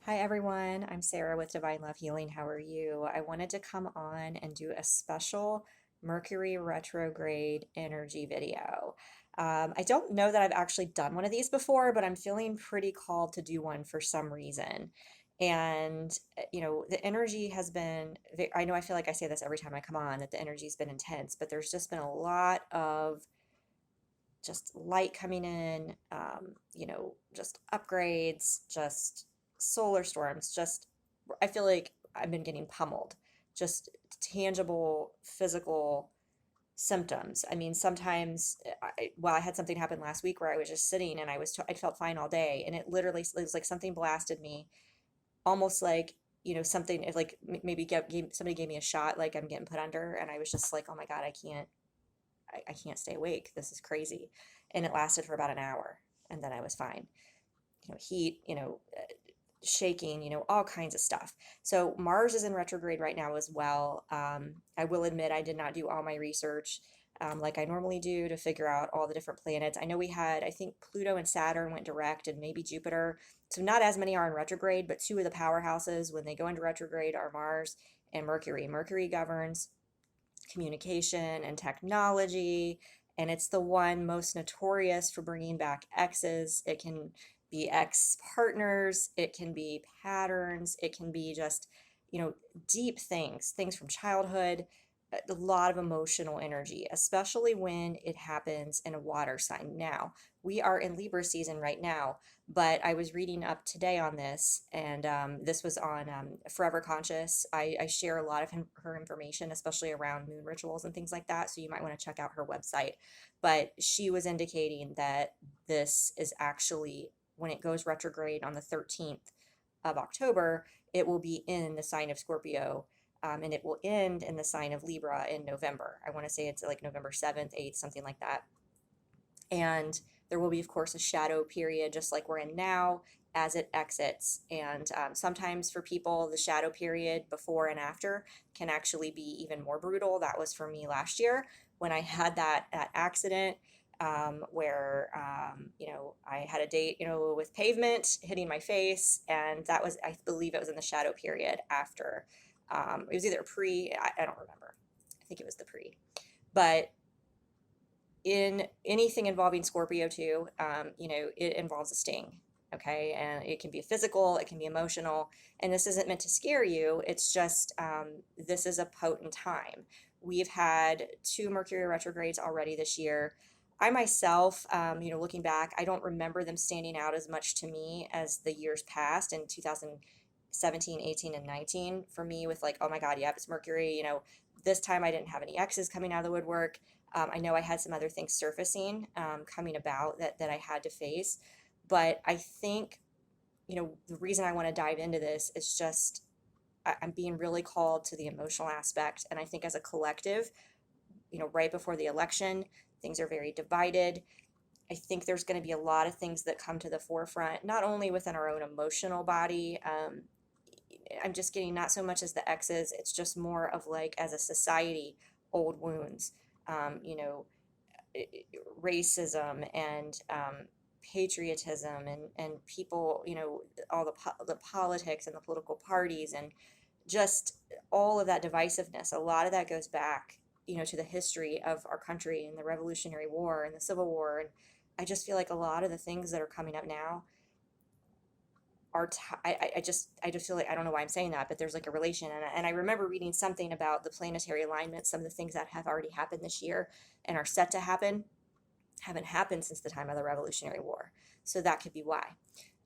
Hi everyone, I'm Sarah with Divine Love Healing. How are you? I wanted to come on and do a special Mercury retrograde energy video. I don't know that I've actually done one of these before, but I'm feeling pretty called to do one for some reason. And, the energy has been, I know I feel like I say this every time I come on, that the energy's been intense, but there's just been a lot of just light coming in, just upgrades, just solar storms, just I feel like I've been getting pummeled, just tangible physical symptoms. I mean, sometimes I had something happen last week where I was just sitting and I felt fine all day, and it was like something blasted me, almost like something if like maybe somebody gave me a shot, like I'm getting put under, and I was just like, oh my God, I can't stay awake. This is crazy. And it lasted for about an hour. And then I was fine. Heat, shaking, all kinds of stuff. So Mars is in retrograde right now as well. I will admit I did not do all my research like I normally do to figure out all the different planets. I know I think Pluto and Saturn went direct and maybe Jupiter. So not as many are in retrograde, but two of the powerhouses when they go into retrograde are Mars and Mercury. Mercury governs communication and technology, and it's the one most notorious for bringing back exes. It can be ex partners, it can be patterns, it can be just, you know, deep things from childhood, a lot of emotional energy, especially when it happens in a water sign. Now, we are in Libra season right now, but I was reading up today on this, and this was on Forever Conscious. I share a lot of her information, especially around moon rituals and things like that. So you might want to check out her website. But she was indicating that this is actually, when it goes retrograde on the 13th of October, it will be in the sign of Scorpio. And it will end in the sign of Libra in November. I want to say it's like November 7th, 8th, something like that. And there will be, of course, a shadow period, just like we're in now, as it exits. And sometimes for people, the shadow period before and after can actually be even more brutal. That was for me last year when I had that accident where, I had a date, with pavement hitting my face. And that was, I believe it was in the shadow period after. It was either I don't remember. I think it was the pre. But in anything involving Scorpio too, it involves a sting. Okay. And it can be physical, it can be emotional. And this isn't meant to scare you. It's just, this is a potent time. We've had two Mercury retrogrades already this year. I myself, looking back, I don't remember them standing out as much to me as the years past in 2017, 18, and 19. For me, with like, oh my God, yeah, it's Mercury. This time I didn't have any X's coming out of the woodwork. I know I had some other things surfacing, coming about that I had to face. But I think, the reason I want to dive into this is just I'm being really called to the emotional aspect. And I think as a collective, right before the election, things are very divided. I think there's going to be a lot of things that come to the forefront, not only within our own emotional body. I'm just getting not so much as the X's, it's just more of like as a society, old wounds. Um, you know, Racism and patriotism and people, all the politics and the political parties and just all of that divisiveness. A lot of that goes back, to the history of our country and the Revolutionary War and the Civil War. And I just feel like a lot of the things that are coming up now I just feel like I don't know why I'm saying that, but there's like a relation, and I remember reading something about the planetary alignment, some of the things that have already happened this year and are set to happen haven't happened since the time of the Revolutionary War, so that could be why.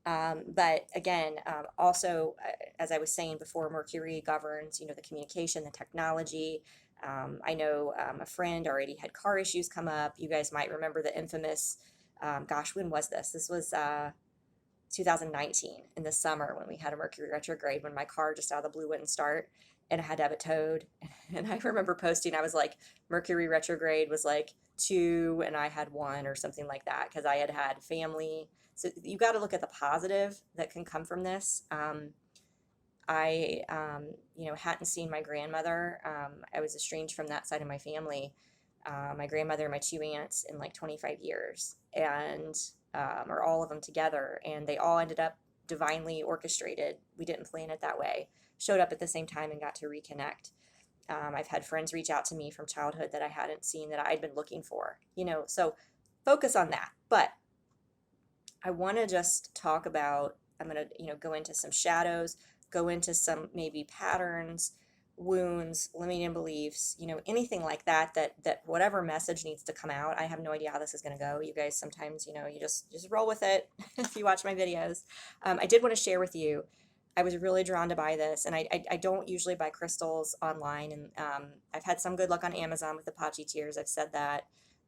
But again, also, as I was saying before, Mercury governs, the communication, the technology. I know a friend already had car issues come up. You guys might remember the infamous, gosh, when was this? This was 2019 in the summer when we had a Mercury retrograde, when my car just out of the blue wouldn't start and I had to have it towed. And I remember posting, I was like, Mercury retrograde was like 2 and I had 1 or something like that because I had family. So you got to look at the positive that can come from this. I hadn't seen my grandmother. I was estranged from that side of my family, my grandmother and my two aunts, in like 25 years, and or all of them together, and they all ended up divinely orchestrated. We didn't plan it that way. Showed up at the same time and got to reconnect. I've had friends reach out to me from childhood that I hadn't seen that I'd been looking for, so focus on that. But I want to just talk about, I'm going to, go into some shadows, go into some maybe patterns, wounds, limiting beliefs, anything like that, that whatever message needs to come out. I have no idea how this is going to go. You guys sometimes, you just roll with it if you watch my videos. I did want to share with you, I was really drawn to buy this, and I don't usually buy crystals online, and I've had some good luck on Amazon with the Pachi tears. I've said that.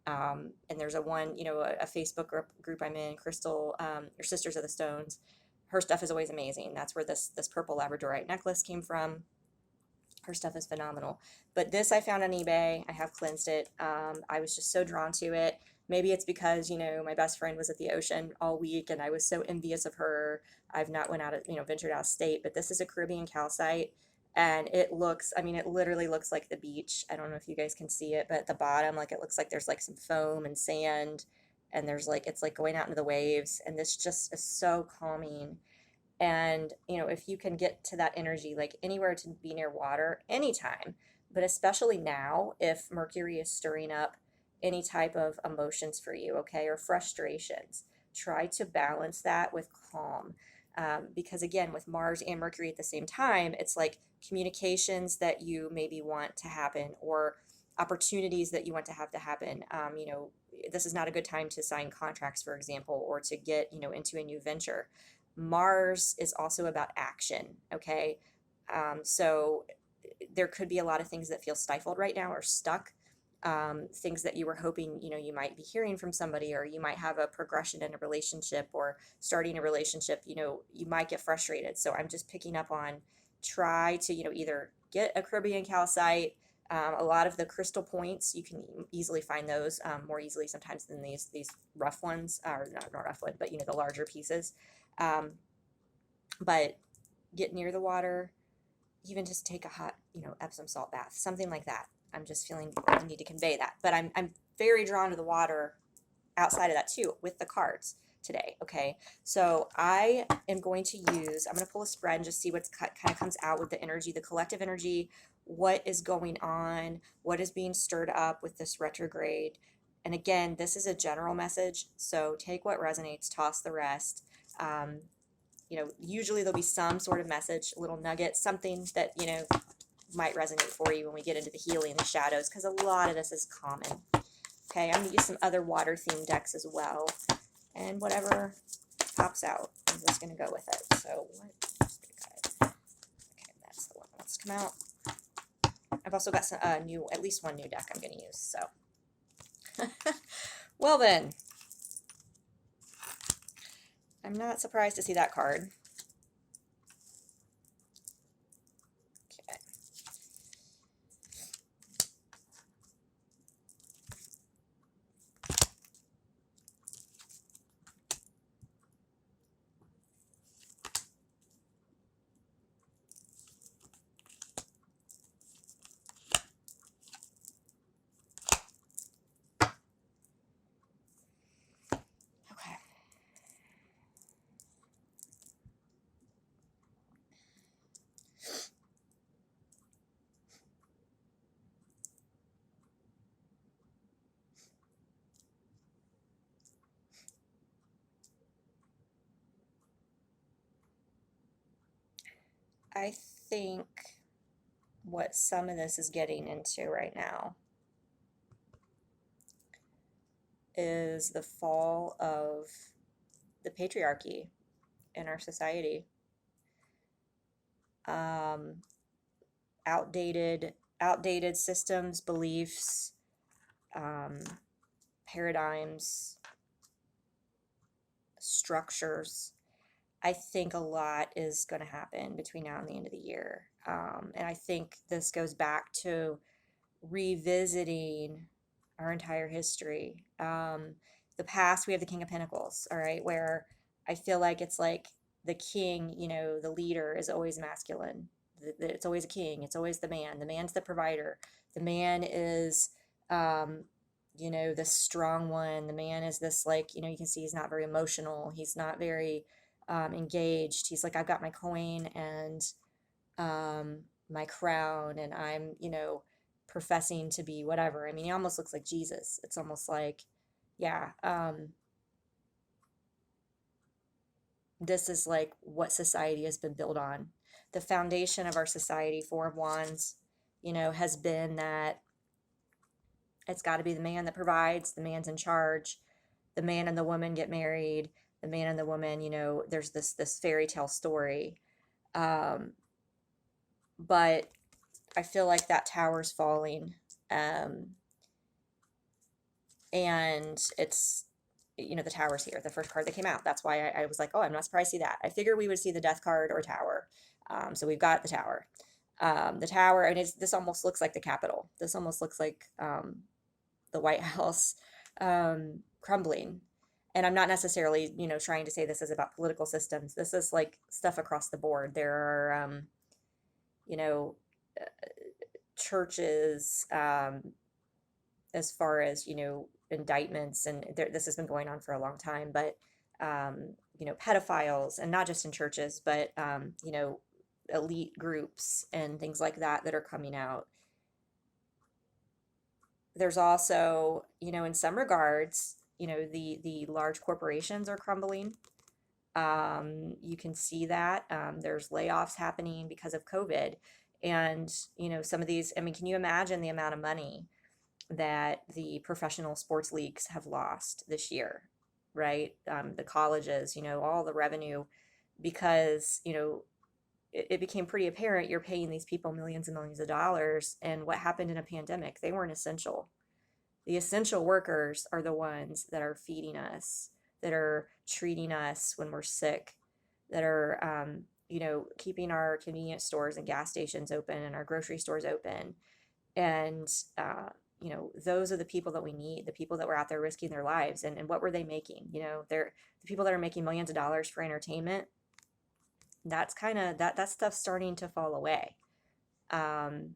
And there's a Facebook group I'm in, Crystal, or Sisters of the Stones. Her stuff is always amazing. That's where this purple labradorite necklace came from. Her stuff is phenomenal. But this I found on eBay. I have cleansed it. I was just so drawn to it. Maybe it's because, my best friend was at the ocean all week and I was so envious of her. I've not ventured out of state, but this is a Caribbean calcite. And it literally looks like the beach. I don't know if you guys can see it, but at the bottom, it looks like there's some foam and sand, and it's going out into the waves. And this just is so calming. And, if you can get to that energy, anywhere to be near water, anytime, but especially now, if Mercury is stirring up any type of emotions for you, okay, or frustrations, try to balance that with calm. Because again, with Mars and Mercury at the same time, it's like communications that you maybe want to happen, or opportunities that you want to have to happen. This is not a good time to sign contracts, for example, or to get, into a new venture. Mars is also about action, okay? So there could be a lot of things that feel stifled right now or stuck. Things that you were hoping, you might be hearing from somebody, or you might have a progression in a relationship, or starting a relationship, you might get frustrated. So I'm just picking up on, try to, either get a Caribbean calcite. A lot of the crystal points, you can easily find those more easily sometimes than these rough ones, or not rough one, but the larger pieces. But get near the water, even just take a hot, Epsom salt bath, something like that. I'm just feeling I need to convey that. But I'm very drawn to the water outside of that too, with the cards today, okay? So I'm going to pull a spread and just see what's kind of comes out with the energy, the collective energy, what is going on, what is being stirred up with this retrograde. And again, this is a general message, so take what resonates, toss the rest. Usually there'll be some sort of message, a little nugget, something that, might resonate for you when we get into the healing, the shadows, because a lot of this is common. Okay, I'm going to use some other water themed decks as well, and whatever pops out, I'm just going to go with it. So okay, that's the one that wants to come out. I've also got some at least one new deck I'm going to use. So, well then, I'm not surprised to see that card. Okay. I think what some of this is getting into right now is the fall of the patriarchy in our society. Outdated systems, beliefs, paradigms, structures. I think a lot is going to happen between now and the end of the year. And I think this goes back to revisiting our entire history. The past, we have the King of Pentacles, all right, where I feel like it's like the king, the leader is always masculine. It's always a king. It's always the man. The man's the provider. The man is, the strong one. The man is this, you can see he's not very emotional. He's not very, engaged. He's like, I've got my coin and my crown, and I'm, professing to be whatever. I mean, he almost looks like Jesus. It's almost like, yeah, this is like what society has been built on. The foundation of our society, Four of Wands, has been that it's got to be the man that provides, the man's in charge, the man and the woman get married, the man and the woman, there's this fairy tale story. Um, but I feel like that tower's falling. Um, and it's, the tower's here, the first card that came out. That's why I was like, oh, I'm not surprised to see that. I figured we would see the death card or tower. So we've got the tower. The tower, and this almost looks like the Capitol. This almost looks like the White House crumbling. And I'm not necessarily, trying to say this is about political systems. This is like stuff across the board. There are, you know, churches, as far as, indictments, and this has been going on for a long time, but, pedophiles, and not just in churches, but, elite groups and things like that that are coming out. There's also, in some regards, the large corporations are crumbling. You can see that. There's layoffs happening because of COVID. And, some of these, I mean, can you imagine the amount of money that the professional sports leagues have lost this year, right? The colleges, all the revenue, because, it became pretty apparent you're paying these people millions and millions of dollars. And what happened in a pandemic? They weren't essential. The essential workers are the ones that are feeding us, that are treating us when we're sick, that are, keeping our convenience stores and gas stations open and our grocery stores open. And, those are the people that we need, the people that were out there risking their lives. And what were they making? They're the people that are making millions of dollars for entertainment. That's kind of that stuff's starting to fall away. Um,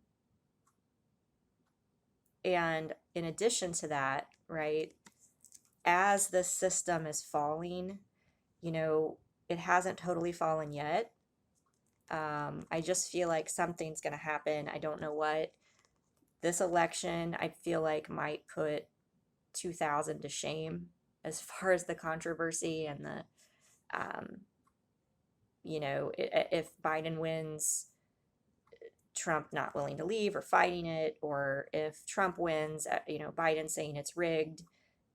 and in addition to that, right, as the system is falling, it hasn't totally fallen yet. I just feel like something's going to happen. I don't know what. This election, I feel like might put 2000 to shame as far as the controversy and the, um, if Biden wins, Trump not willing to leave or fighting it, or if Trump wins, Biden saying it's rigged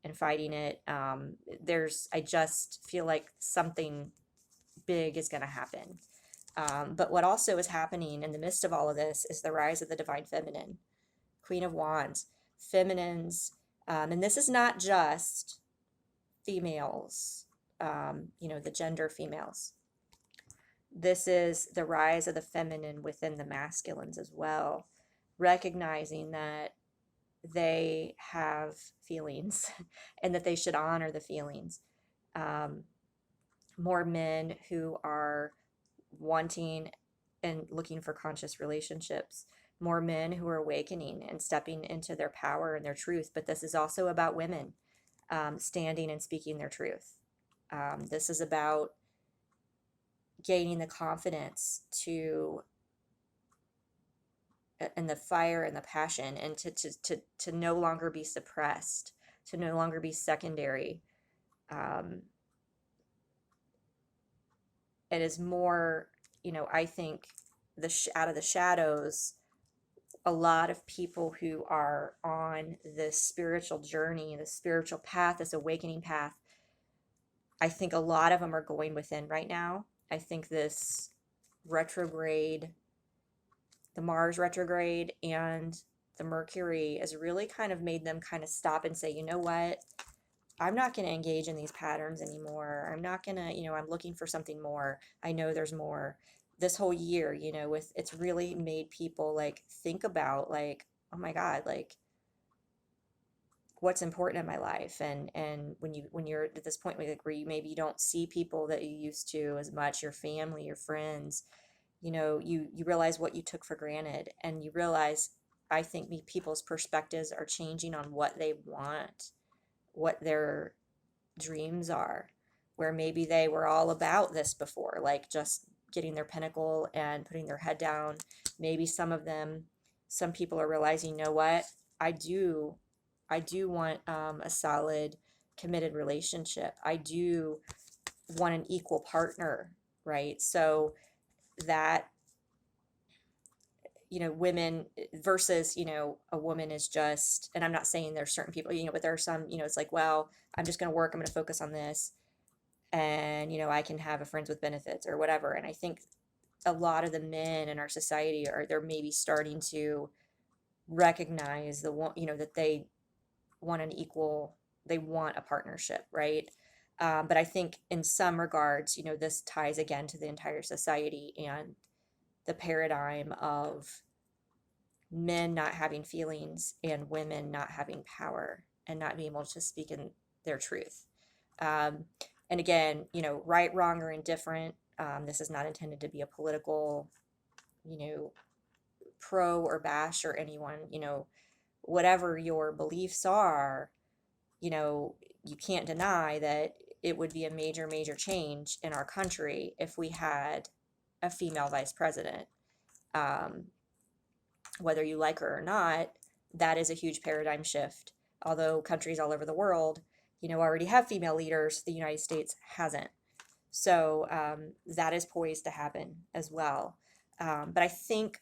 and fighting it. I just feel like something big is going to happen. But what also is happening in the midst of all of this is the rise of the divine feminine, Queen of Wands, feminines. And this is not just females, the gender females. This is the rise of the feminine within the masculines as well, recognizing that they have feelings and that they should honor the feelings. More men who are wanting and looking for conscious relationships, more men who are awakening and stepping into their power and their truth. But this is also about women standing and speaking their truth. This is about gaining the confidence to, and the fire and the passion, and to no longer be suppressed, to no longer be secondary. It is more, I think out of the shadows, a lot of people who are on this spiritual journey, this spiritual path, this awakening path, I think a lot of them are going within right now. I think this retrograde, the Mars retrograde and the Mercury has really kind of made them kind of stop and say, you know what? I'm not going to engage in these patterns anymore. I'm not going to, I'm looking for something more. I know there's more. This whole year, it's really made people like think about like, oh my God, like what's important in my life. And when you're at this point where you maybe you don't see people that you used to as much, your family, your friends, you realize what you took for granted, and you realize, I think people's perspectives are changing on what they want, what their dreams are, where maybe they were all about this before, like just getting their pinnacle and putting their head down. Maybe some of them, some people are realizing, you know what, I do, I do want a solid, committed relationship. I do want an equal partner, right? So that, women versus, a woman is just, and I'm not saying there's certain people, but there are some, it's like, well, I'm just going to work, I'm going to focus on this, and, I can have a friends with benefits or whatever. And I think a lot of the men in our society they're maybe starting to recognize the one, that they want an equal, they want a partnership, right? But I think in some regards, this ties again to the entire society and the paradigm of men not having feelings and women not having power and not being able to speak in their truth. Um, and again, right, wrong, or indifferent. This is not intended to be a political, you know, pro or bash or anyone, whatever your beliefs are, you can't deny that it would be a major, major change in our country if we had a female vice president. Um, whether you like her or not, that is a huge paradigm shift. Although countries all over the world, already have female leaders, the United States hasn't. So that is poised to happen as well. But I think,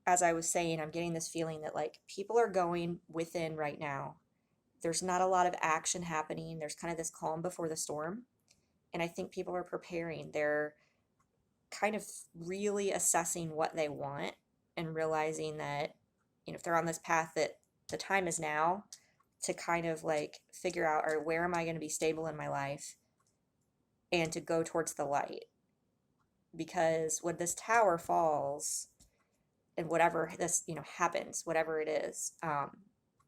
as I was saying, I'm getting this feeling that like people are going within right now. There's not a lot of action happening. There's kind of this calm before the storm. And I think people are preparing. They're kind of really assessing what they want and realizing that, if they're on this path, that the time is now to kind of like figure out, or where am I going to be stable in my life, and to go towards the light. Because when this tower falls, and whatever this, happens, whatever it is,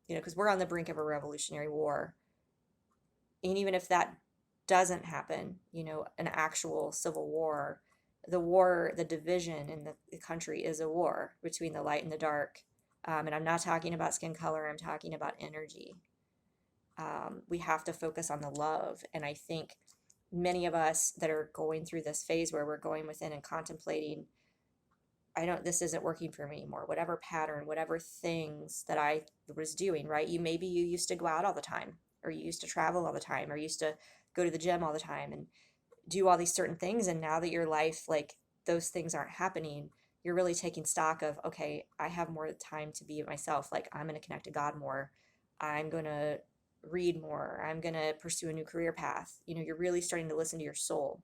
because we're on the brink of a revolutionary war. And even if that doesn't happen, an actual civil war, the division in the country is a war between the light and the dark. And I'm not talking about skin color, I'm talking about energy. We have to focus on the love. And I think many of us that are going through this phase where we're going within and contemplating, this isn't working for me anymore, whatever pattern, whatever things that I was doing, right? Maybe you used to go out all the time, or you used to travel all the time, or you used to go to the gym all the time and do all these certain things. And now that your life, like those things aren't happening, you're really taking stock of, okay, I have more time to be myself. Like I'm going to connect to God more. I'm going to read more. I'm going to pursue a new career path. You're really starting to listen to your soul.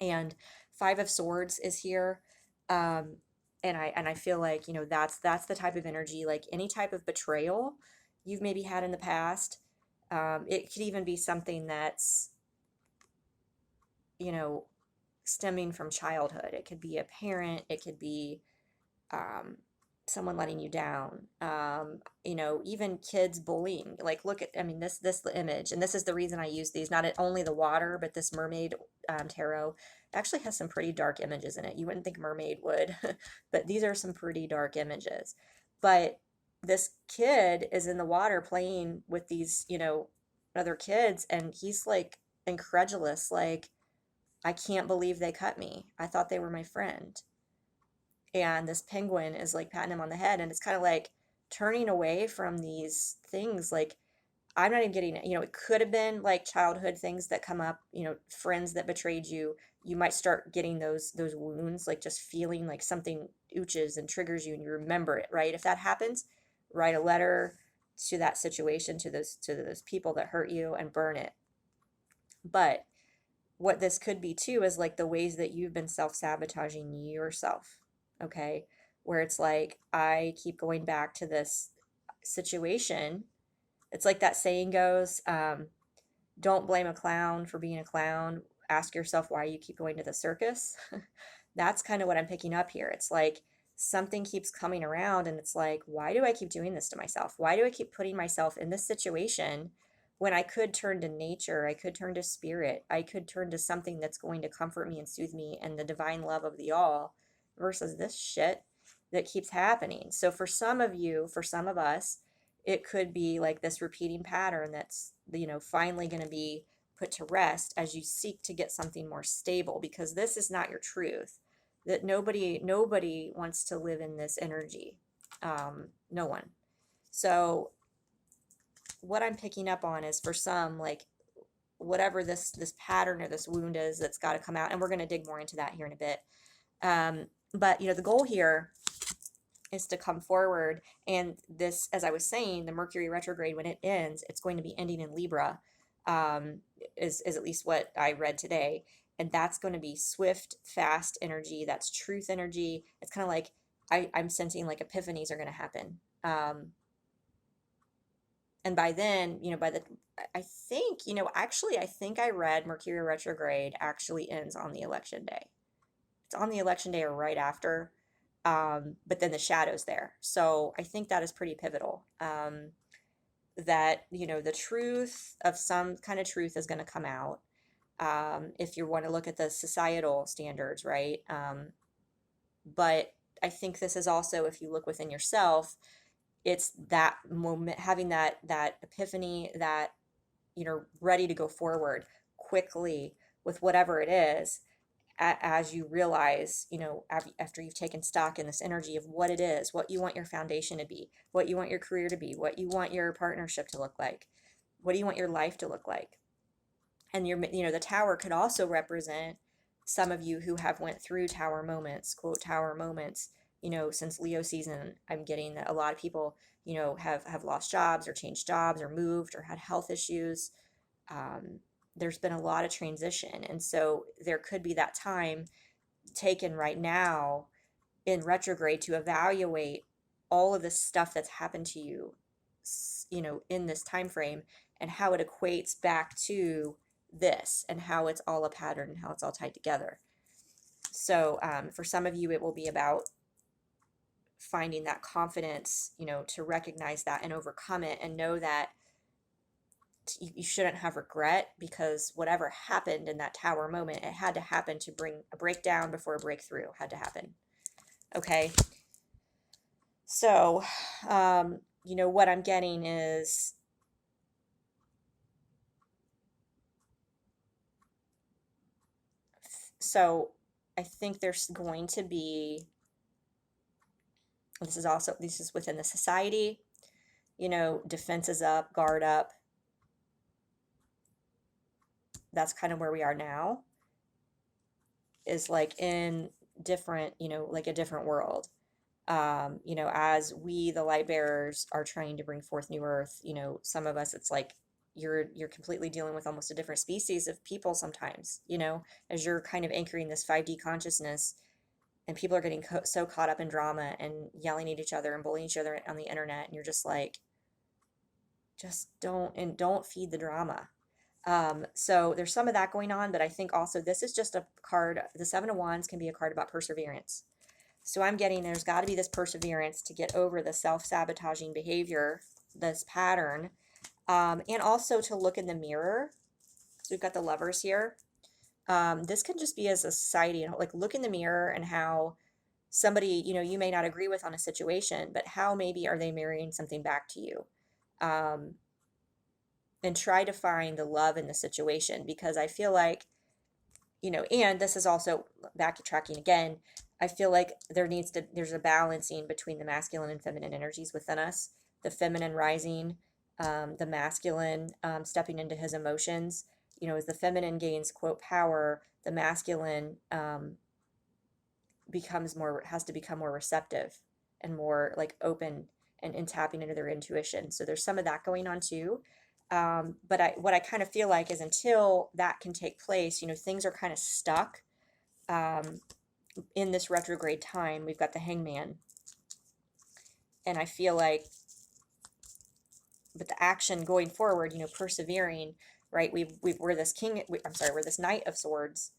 And Five of Swords is here. And I feel like, that's the type of energy, like any type of betrayal you've maybe had in the past. It could even be something that's, stemming from childhood. It could be a parent, it could be someone letting you down. Even kids bullying. Like, look at, I mean, this image, and this is the reason I use these. Not only the water, but this mermaid tarot actually has some pretty dark images in it. You wouldn't think mermaid would, but these are some pretty dark images. But this kid is in the water playing with these, other kids, and he's like incredulous, like, I can't believe they cut me. I thought they were my friend. And this penguin is like patting him on the head, and it's kind of like turning away from these things. Like, I'm not even getting it. It could have been like childhood things that come up, friends that betrayed you. You might start getting those wounds, like just feeling like something ooches and triggers you and you remember it, right? If that happens, write a letter to that situation, to those people that hurt you, and burn it. But what this could be too is like the ways that you've been self-sabotaging yourself, okay? Where it's like, I keep going back to this situation. It's like that saying goes, don't blame a clown for being a clown. Ask yourself why you keep going to the circus. That's kind of what I'm picking up here. It's like something keeps coming around, and it's like, why do I keep doing this to myself? Why do I keep putting myself in this situation when I could turn to nature? I could turn to spirit. I could turn to something that's going to comfort me and soothe me and the divine love of the all, versus this shit that keeps happening. So for some of you, for some of us, it could be like this repeating pattern that's, finally going to be put to rest as you seek to get something more stable, because this is not your truth. That nobody wants to live in this energy. No one. So what I'm picking up on is, for some, like, whatever this pattern or this wound is that's got to come out, and we're going to dig more into that here in a bit. But the goal here is to come forward. And this, as I was saying, the Mercury retrograde, when it ends, it's going to be ending in Libra, is at least what I read today. And that's going to be swift, fast energy. That's truth energy. It's kind of like I'm sensing like epiphanies are going to happen. And by then, I think, actually, I think I read Mercury retrograde actually ends on the election day. It's on the election day or right after. But then the shadow's there. So I think that is pretty pivotal. That, the truth of some kind of truth is going to come out. If you want to look at the societal standards, right? But I think this is also, if you look within yourself, it's that moment, having that epiphany, that, ready to go forward quickly with whatever it is, as you realize, after you've taken stock in this energy of what it is, what you want your foundation to be, what you want your career to be, what you want your partnership to look like, what do you want your life to look like. And the tower could also represent some of you who have went through tower moments, quote, tower moments. Since Leo season, I'm getting that a lot of people, have lost jobs or changed jobs or moved or had health issues. There's been a lot of transition. And so there could be that time taken right now in retrograde to evaluate all of the stuff that's happened to you, in this time frame, and how it equates back to this, and how it's all a pattern and how it's all tied together. So for some of you, it will be about finding that confidence, to recognize that and overcome it, and know that you shouldn't have regret, because whatever happened in that tower moment, it had to happen to bring a breakdown before a breakthrough had to happen. Okay. So, what I'm getting is, so I think there's going to be, this is within the society, defenses up, guard up. That's kind of where we are now, is like in different, like a different world. As we, the light bearers, are trying to bring forth new earth, some of us, it's like you're completely dealing with almost a different species of people sometimes, as you're kind of anchoring this 5D consciousness, and people are getting so caught up in drama and yelling at each other and bullying each other on the internet, and you're just like, just don't feed the drama. So there's some of that going on, but I think also this is just a card. The Seven of Wands can be a card about perseverance. So I'm getting, there's got to be this perseverance to get over the self-sabotaging behavior, this pattern, and also to look in the mirror. So we've got the Lovers here. This can just be as a society, like look in the mirror and how somebody, you may not agree with on a situation, but how maybe are they mirroring something back to you? And try to find the love in the situation, because I feel like, and this is also backtracking again, I feel like there's a balancing between the masculine and feminine energies within us, the feminine rising, the masculine stepping into his emotions. As the feminine gains, quote, power, the masculine has to become more receptive and more like open and tapping into their intuition. So there's some of that going on too. But what I kind of feel like is, until that can take place, things are kind of stuck in this retrograde time. We've got the Hangman, and I feel like, but the action going forward, persevering, right? We're this we're this Knight of Swords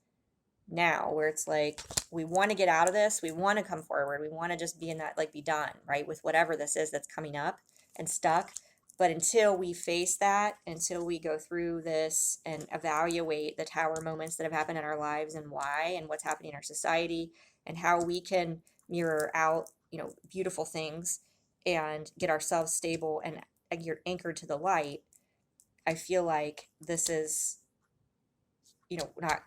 now, where it's like, we want to get out of this, we want to come forward, we want to just be in that, like, be done, right, with whatever this is that's coming up and stuck. But until we face that, until we go through this and evaluate the tower moments that have happened in our lives and why, and what's happening in our society, and how we can mirror out, beautiful things and get ourselves stable and anchored to the light, I feel like this is not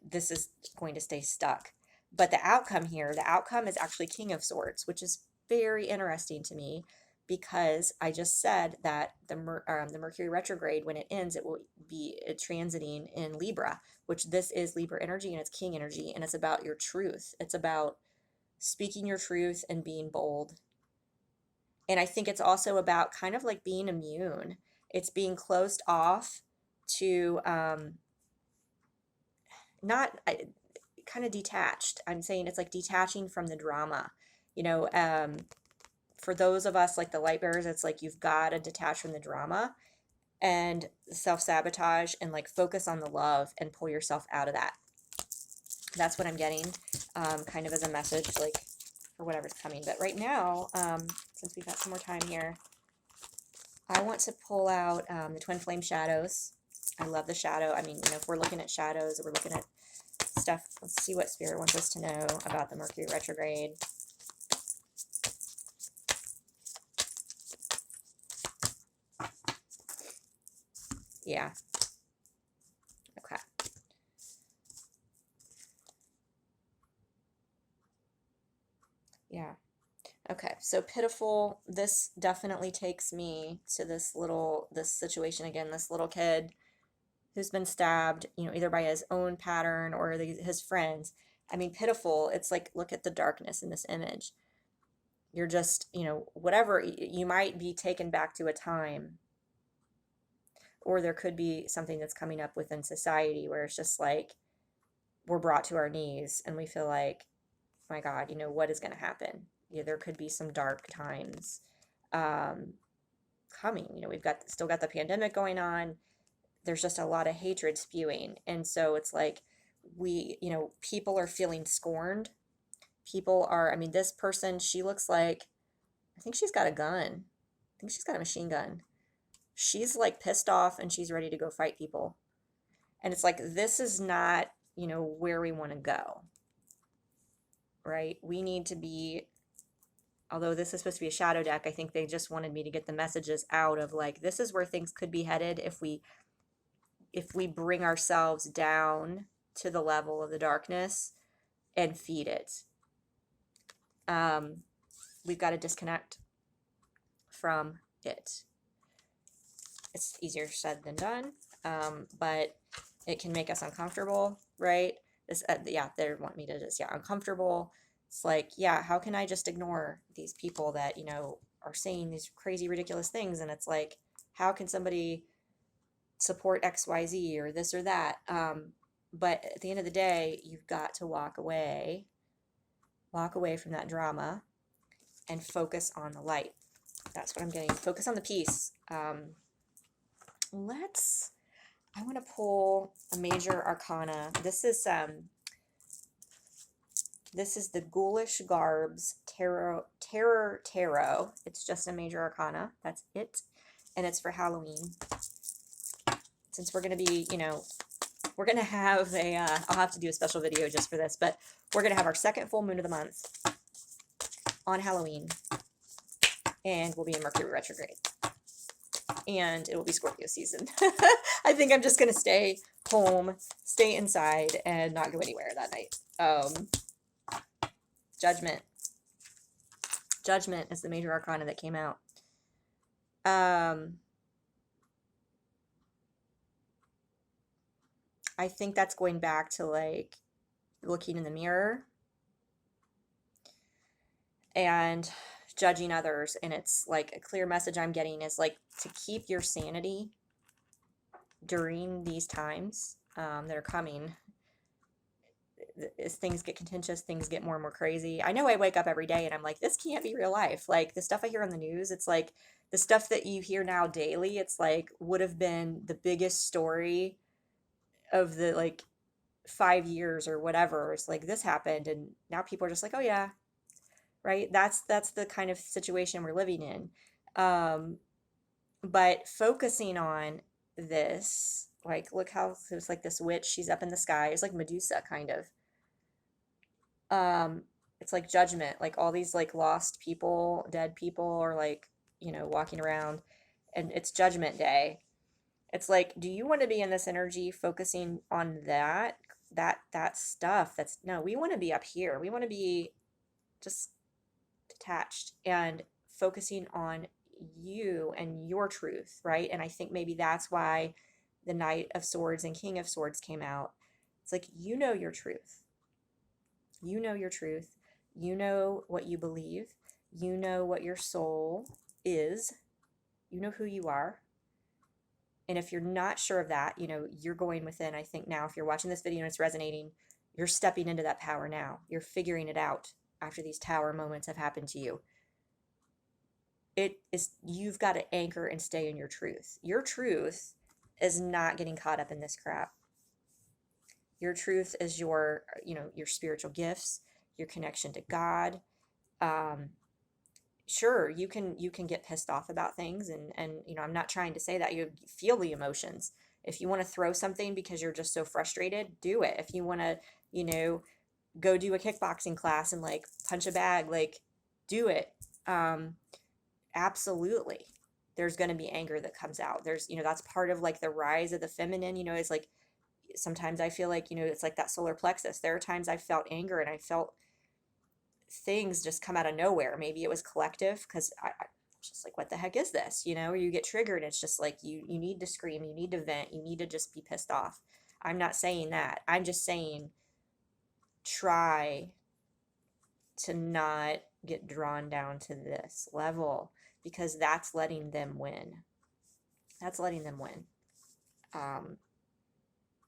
this is going to stay stuck. But the outcome here, the outcome is actually King of Swords, which is very interesting to me because I just said that the Mercury retrograde, when it ends, it will be transiting in Libra, which this is Libra energy and it's King energy, and it's about your truth. It's about speaking your truth and being bold. And I think it's also about kind of like being immune. It's being closed off to not kind of detached. I'm saying it's like detaching from the drama. You know, for those of us like the light bearers, it's like you've got to detach from the drama and self-sabotage and like focus on the love and pull yourself out of that. That's what I'm getting kind of as a message, like for whatever's coming. But right now, since we've got some more time here, I want to pull out the Twin Flame Shadows. I love the shadow. I mean, if we're looking at shadows, we're looking at stuff. Let's see what Spirit wants us to know about the Mercury retrograde. Yeah. Okay. Yeah. Okay. So pitiful. This definitely takes me to this situation again, this little kid who's been stabbed, either by his own pattern or his friends. I mean, pitiful. It's like, look at the darkness in this image. You're just, whatever, you might be taken back to a time, or there could be something that's coming up within society where it's just like we're brought to our knees and we feel like, my God, what is going to happen? There could be some dark times coming. We've still got the pandemic going on. There's just a lot of hatred spewing. And so it's like people are feeling scorned. People are, I mean, this person, she looks like, I think she's got a gun. I think she's got a machine gun. She's like pissed off and she's ready to go fight people. And it's like, this is not, where we want to go. Right? We need to be, although this is supposed to be a shadow deck, I think they just wanted me to get the messages out of like, this is where things could be headed if we bring ourselves down to the level of the darkness and feed it. We've got to disconnect from it. It's easier said than done, but it can make us uncomfortable, right? They want me to just, uncomfortable. It's like, how can I just ignore these people that, are saying these crazy, ridiculous things? And it's like, how can somebody support XYZ or this or that? But at the end of the day, you've got to walk away from that drama and focus on the light. That's what I'm getting. Focus on the peace. I want to pull a major arcana. This is the Ghoulish Garbs Tarot. It's just a major arcana. That's it. And it's for Halloween. Since we're going to be, we're going to have I'll have to do a special video just for this, but we're going to have our second full moon of the month on Halloween. And we'll be in Mercury retrograde. And it will be Scorpio season. I think I'm just going to stay home, stay inside, and not go anywhere that night. Judgment. Judgment is the major arcana that came out. I think that's going back to like looking in the mirror and judging others. And it's like a clear message I'm getting is like to keep your sanity during these times that are coming. As things get contentious, things get more and more crazy. I know I wake up every day and I'm like, this can't be real life. Like the stuff I hear on the news, it's like the stuff that you hear now daily, it's like would have been the biggest story of the like 5 years or whatever. It's like this happened and now people are just like, oh yeah, right? That's the kind of situation we're living in. But focusing on this, like look how there's like this witch, she's up in the sky. It's like Medusa kind of. It's like judgment, like all these like lost people, dead people are like, walking around, and it's judgment day. It's like, do you want to be in this energy focusing on that stuff? That's no, we want to be up here. We want to be just detached and focusing on you and your truth, right? And I think maybe that's why the Knight of Swords and King of Swords came out. It's like, you know your truth. You know your truth. You know what you believe. You know what your soul is. You know who you are. And if you're not sure of that, you're going within. I think now, if you're watching this video and it's resonating, you're stepping into that power now. You're figuring it out after these tower moments have happened to you. You've got to anchor and stay in your truth. Your truth is not getting caught up in this crap. Your truth is your spiritual gifts, your connection to God. Sure, you can get pissed off about things, and I'm not trying to say that. You feel the emotions. If you want to throw something because you're just so frustrated, do it. If you want to, go do a kickboxing class and like punch a bag, like do it. Absolutely. There's going to be anger that comes out. There's, that's part of like the rise of the feminine, it's like sometimes I feel like, it's like that solar plexus. There are times I felt anger and I felt things just come out of nowhere. Maybe it was collective because I was just like, what the heck is this? Or you get triggered. It's just like you need to scream, you need to vent, you need to just be pissed off. I'm not saying that. I'm just saying try to not get drawn down to this level, because that's letting them win. That's letting them win.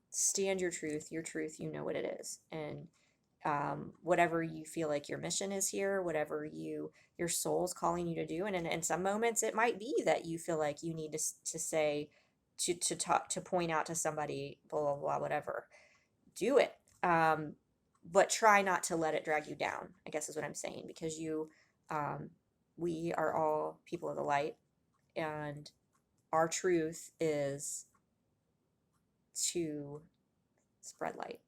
Stand your truth, you know what it is. And whatever you feel like your mission is here, whatever your soul's calling you to do. And in some moments it might be that you feel like you need to say, to talk, to point out to somebody, blah, blah, blah, whatever. Do it. But try not to let it drag you down, I guess is what I'm saying, because we are all people of the light, and our truth is to spread light,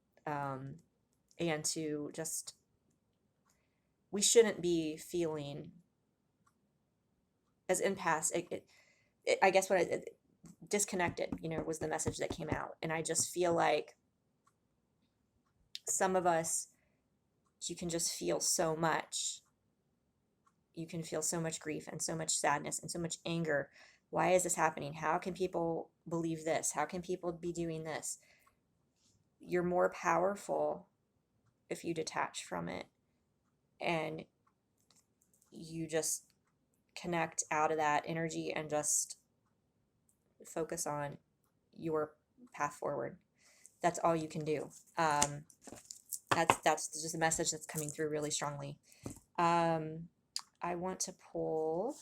and to just, we shouldn't be feeling as empaths. I guess disconnected, was the message that came out. And I just feel like some of us, you can just feel so much. You can feel so much grief and so much sadness and so much anger. Why is this happening? How can people believe this? How can people be doing this? You're more powerful if you detach from it and you just connect out of that energy and just focus on your path forward. That's all you can do. That's just a message that's coming through really strongly. I want to pull,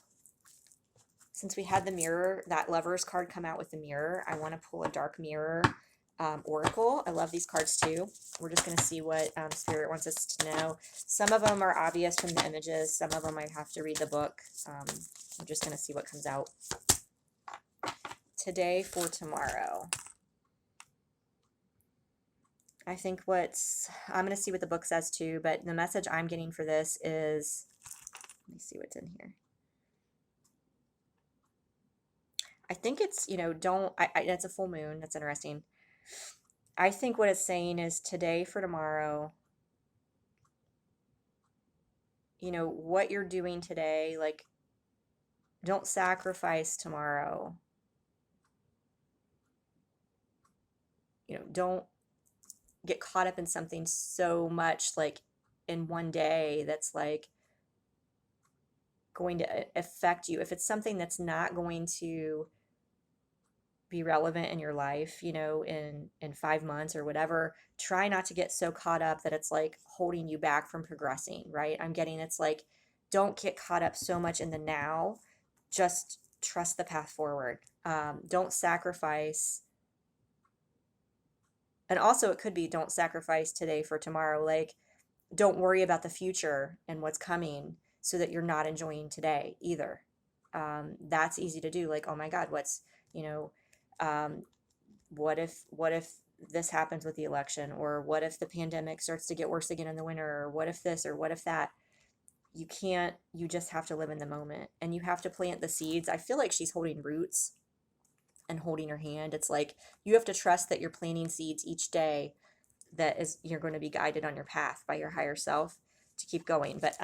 since we had the mirror, that Lovers card come out with the mirror, I want to pull a Dark Mirror Oracle. I love these cards too. We're just going to see what Spirit wants us to know. Some of them are obvious from the images. Some of them I have to read the book. I'm just going to see what comes out. Today for tomorrow. I think I'm going to see what the book says too, but the message I'm getting for this is, let me see what's in here. I think it's, that's a full moon. That's interesting. I think what it's saying is today for tomorrow, what you're doing today, like, don't sacrifice tomorrow. Don't get caught up in something so much, like, in one day that's like going to affect you. If it's something that's not going to be relevant in your life, in 5 months or whatever, try not to get so caught up that it's like holding you back from progressing, right? I'm getting, it's like, don't get caught up so much in the now. Just trust the path forward. Don't sacrifice. And also it could be, don't sacrifice today for tomorrow. Like, don't worry about the future and what's coming so that you're not enjoying today either. That's easy to do. Like, oh my God, what if this happens with the election, or what if the pandemic starts to get worse again in the winter, or what if this, or what if that? You just have to live in the moment, and you have to plant the seeds. I feel like she's holding roots. and holding your hand. It's like you have to trust that you're planting seeds each day that is you're going to be guided on your path by your higher self to keep going. But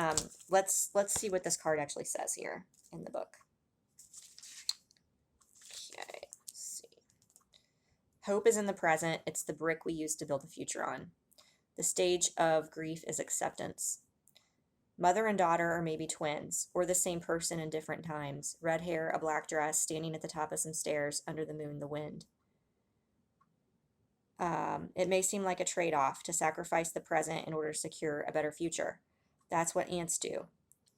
let's see what this card actually says here in the book. Okay, let's see. Hope is in the present. It's the brick we use to build the future on. The stage of grief is acceptance. Mother and daughter are maybe twins, or the same person in different times. Red hair, a black dress, standing at the top of some stairs, under the moon, the wind. It may seem like a trade-off to sacrifice the present in order to secure a better future. That's what ants do.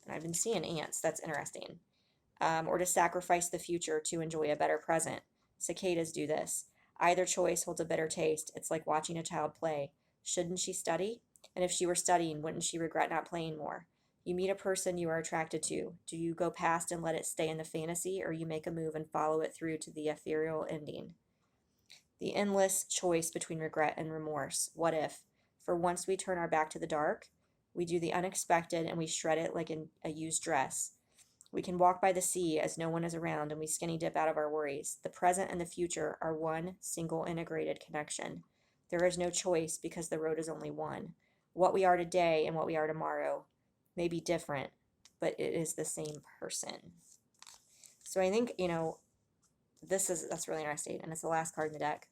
And I've been seeing ants. That's interesting. Or to sacrifice the future to enjoy a better present. Cicadas do this. Either choice holds a bitter taste. It's like watching a child play. Shouldn't she study? And if she were studying, wouldn't she regret not playing more? You meet a person you are attracted to. Do you go past and let it stay in the fantasy, or you make a move and follow it through to the ethereal ending? The endless choice between regret and remorse. What if? For once we turn our back to the dark, we do the unexpected and we shred it like a used dress. We can walk by the sea as no one is around and we skinny dip out of our worries. The present and the future are one single integrated connection. There is no choice because the road is only one. What we are today and what we are tomorrow may be different, but it is the same person. So I think, that's really interesting, and it's the last card in the deck.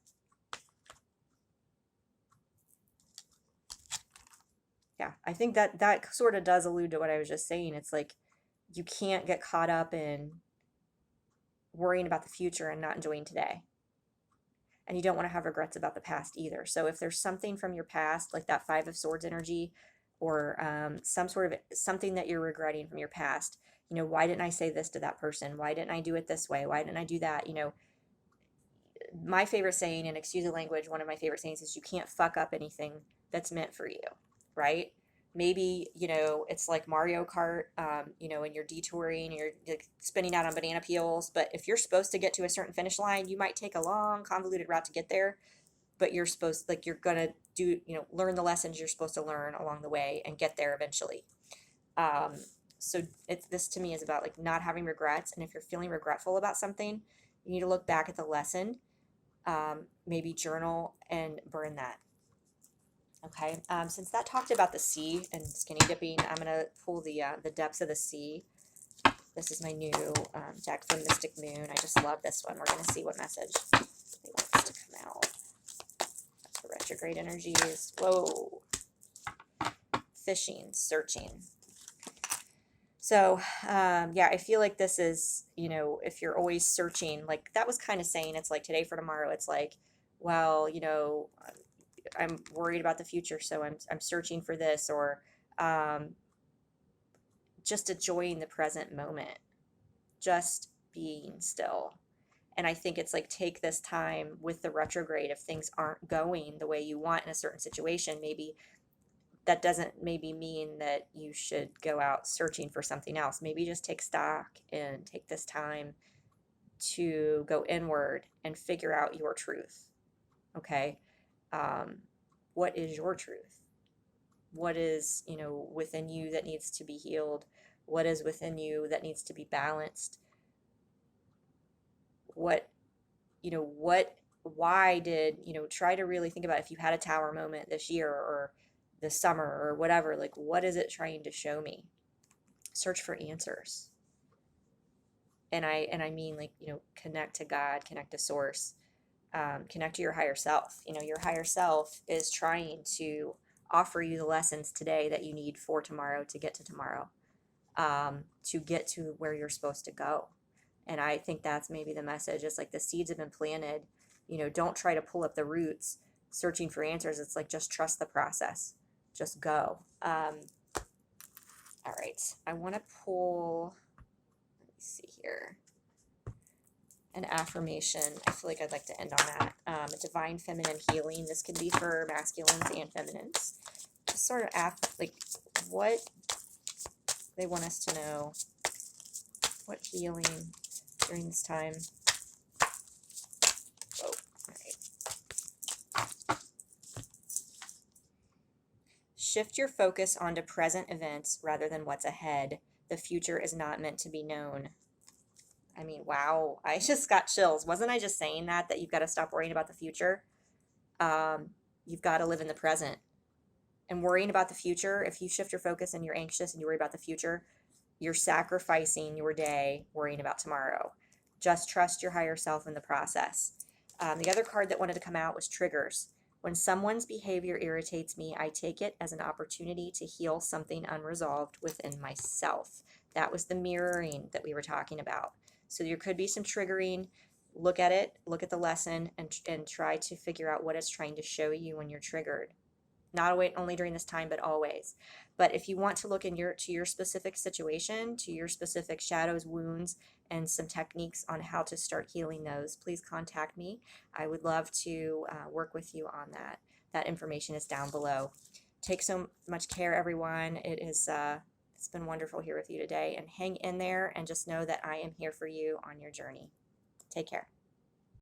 Yeah, I think that sort of does allude to what I was just saying. It's like you can't get caught up in worrying about the future and not enjoying today. And you don't want to have regrets about the past either. So if there's something from your past, like that Five of Swords energy, or something that you're regretting from your past, why didn't I say this to that person? Why didn't I do it this way? Why didn't I do that? My favorite saying, and excuse the language, one of my favorite sayings is you can't fuck up anything that's meant for you, right? Maybe, it's like Mario Kart, and you're detouring, you're like spinning out on banana peels. But if you're supposed to get to a certain finish line, you might take a long, convoluted route to get there. But you're going to do, learn the lessons you're supposed to learn along the way and get there eventually. So this to me is about like not having regrets. And if you're feeling regretful about something, you need to look back at the lesson, maybe journal and burn that. Okay, since that talked about the sea and skinny dipping, I'm going to pull the depths of the sea. This is my new deck from Mystic Moon. I just love this one. We're going to see what message they want us to come out. That's the retrograde energies. Whoa. Fishing, searching. So, yeah, I feel like this is, if you're always searching, like that was kind of saying it's like today for tomorrow. It's like, well, I'm worried about the future, so I'm searching for this, or just enjoying the present moment, just being still. And I think it's like take this time with the retrograde if things aren't going the way you want in a certain situation. Maybe that doesn't maybe mean that you should go out searching for something else. Maybe just take stock and take this time to go inward and figure out your truth. Okay. What is your truth? What is, within you that needs to be healed? What is within you that needs to be balanced? Why did, try to really think about if you had a tower moment this year or this summer or whatever, like, what is it trying to show me? Search for answers. And I mean, like, connect to God, connect to source. Connect to your higher self. Your higher self is trying to offer you the lessons today that you need for tomorrow to get to tomorrow, to get to where you're supposed to go. And I think that's maybe the message. It's like the seeds have been planted. Don't try to pull up the roots searching for answers. It's like just trust the process. Just go. All right. I want to pull, let me see here, an affirmation. I feel like I'd like to end on that. A divine feminine healing. This could be for masculines and feminines. Just sort of like what they want us to know. What healing during this time. Oh, all right. Shift your focus onto present events rather than what's ahead. The future is not meant to be known. I mean, wow, I just got chills. Wasn't I just saying that you've got to stop worrying about the future? You've got to live in the present. And worrying about the future, if you shift your focus and you're anxious and you worry about the future, you're sacrificing your day worrying about tomorrow. Just trust your higher self in the process. The other card that wanted to come out was triggers. When someone's behavior irritates me, I take it as an opportunity to heal something unresolved within myself. That was the mirroring that we were talking about. So there could be some triggering. Look at it, look at the lesson, and try to figure out what it's trying to show you when you're triggered. Not only during this time, but always. But if you want to look to your specific situation, to your specific shadows, wounds, and some techniques on how to start healing those, please contact me. I would love to work with you on that. That information is down below. Take so much care, everyone. It's been wonderful here with you today, and hang in there and just know that I am here for you on your journey. Take care.